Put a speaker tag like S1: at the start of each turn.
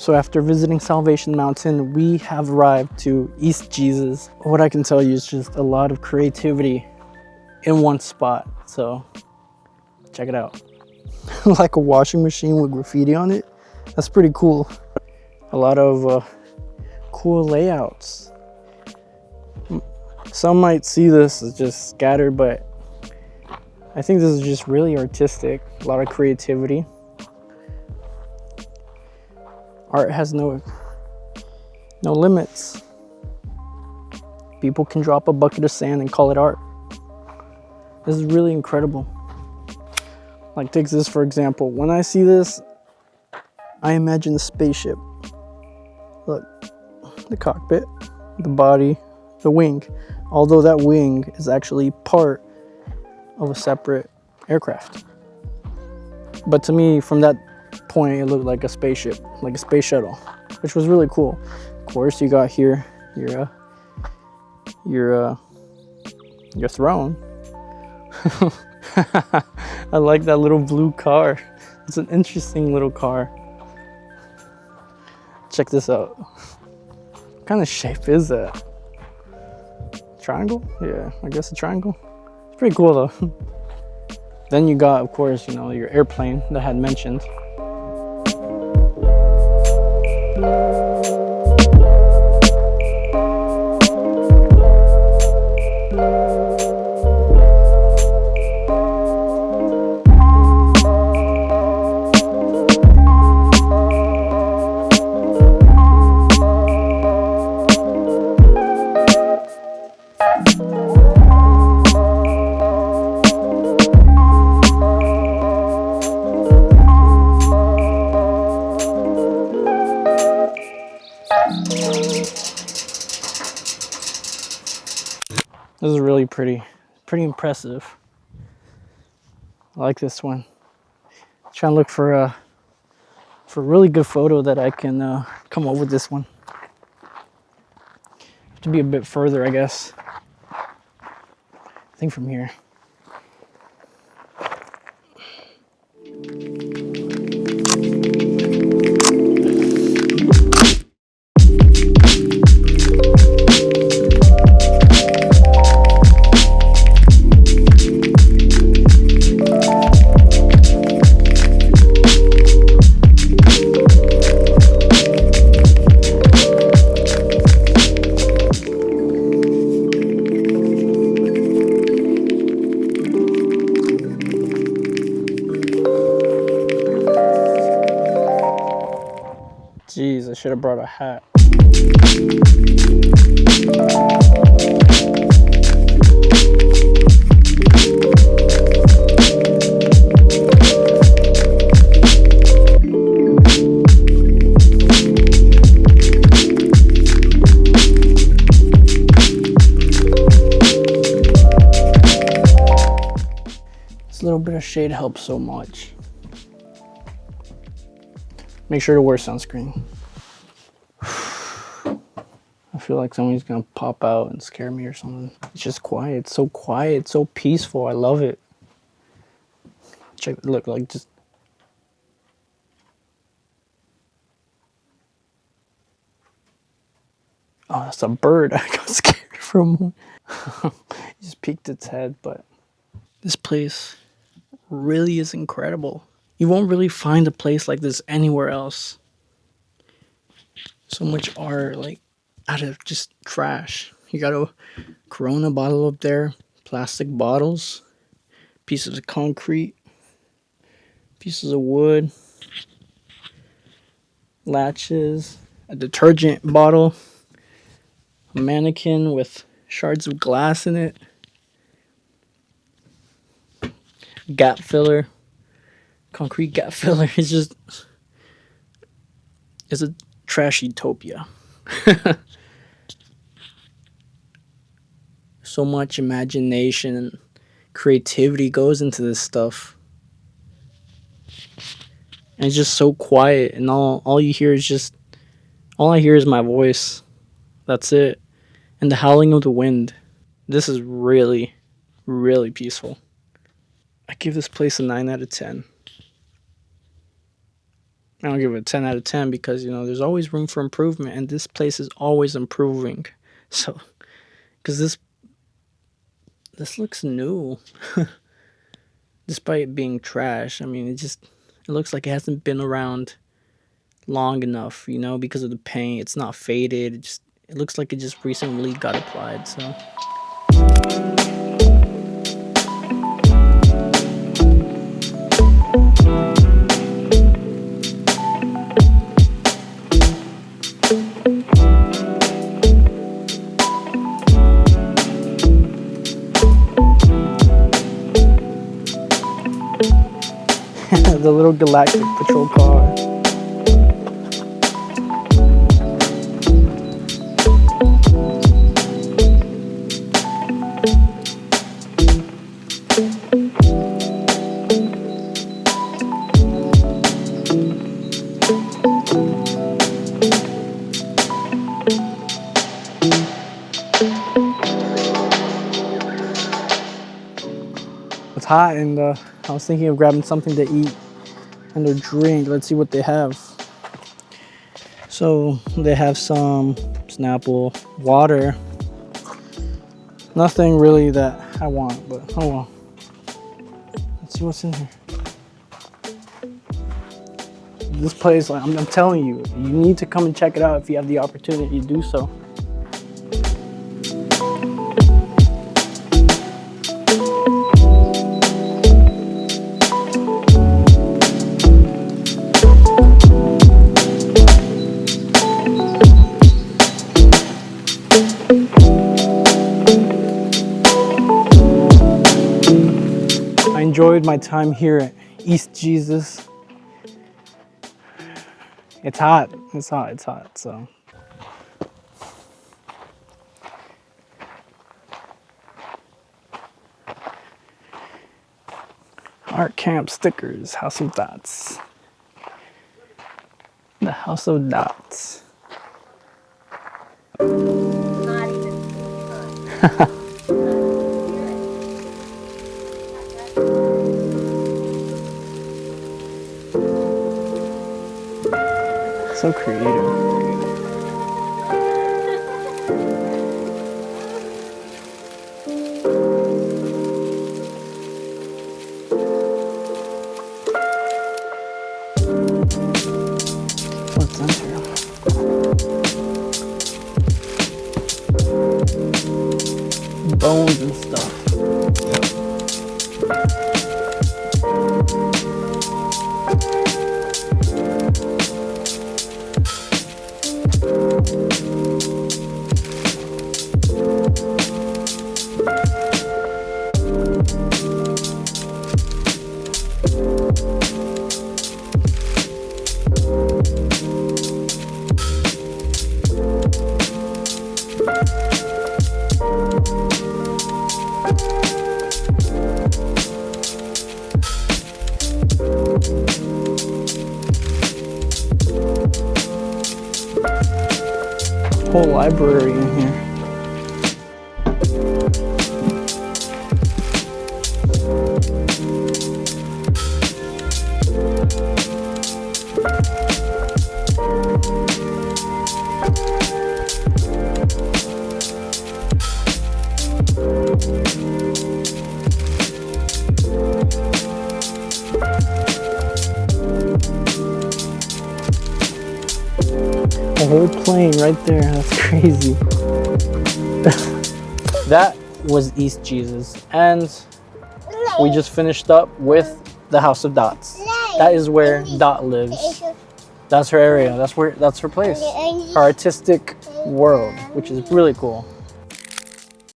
S1: So after visiting Salvation Mountain, we have arrived to East Jesus. What I can tell you is just a lot of creativity in one spot. So check it out. Like a washing machine with graffiti on it. That's pretty cool. A lot of cool layouts. Some might see this as just scattered, but I think this is just really artistic. A lot of creativity. Art has no limits. People can drop a bucket of sand and call it art. This is really incredible. Like, take this for example. When I see this, I imagine a spaceship. Look, the cockpit, the body, the wing. Although that wing is actually part of a separate aircraft. But to me, from that point, it looked like a spaceship, like a space shuttle, which was really cool. Of course, you got here your throne. I like that little blue car. It's an interesting little car. Check this out. What kind of shape is that? Triangle? Yeah, I guess a triangle. It's pretty cool though. Then you got, of course, you know, your airplane that I had mentioned. This is really pretty impressive. I like this one. Trying to look for a really good photo that I can come up with this one. Have to be a bit further, I guess. I think from here. Jeez, I should have brought a hat. This little bit of shade helps so much. Make sure to wear sunscreen. I feel like somebody's gonna pop out and scare me or something. It's just quiet, so peaceful. I love it. Check, look, like just. Oh, that's a bird. I got scared for a moment. He just peeked its head, but this place really is incredible. You won't really find a place like this anywhere else. So much art, like, out of just trash. You got a Corona bottle up there, plastic bottles, pieces of concrete, pieces of wood, latches, a detergent bottle, a mannequin with shards of glass in it, gap filler, concrete gap filler. It's a trash utopia. So much imagination and creativity goes into this stuff. And it's just so quiet, and all you hear is all I hear is my voice. That's it. And the howling of the wind. This is really, really peaceful. I give this place a 9 out of 10. I don't give it a 10 out of 10 because, you know, there's always room for improvement, and this place is always improving. So, because this looks new, despite it being trash. I mean, it looks like it hasn't been around long enough, you know, because of the paint. It's not faded. It looks like it just recently got applied. So. The little galactic patrol car. It's hot, and I was thinking of grabbing something to eat and a drink. Let's see what they have. So they have some Snapple, water. Nothing really that I want, but oh well. Let's see what's in here. This place, like, I'm telling you, you need to come and check it out if you have the opportunity to do so. I enjoyed my time here at East Jesus. It's hot, so. Art camp stickers, House of Dots. The House of Dots.
S2: Not even.
S1: So creative. What's under? Bones and stuff. Whole library in here. A whole plane right there. That's crazy. That was East Jesus, and we just finished up with the House of Dots. That is where Dot lives. That's her area. That's her place. Her artistic world, which is really cool.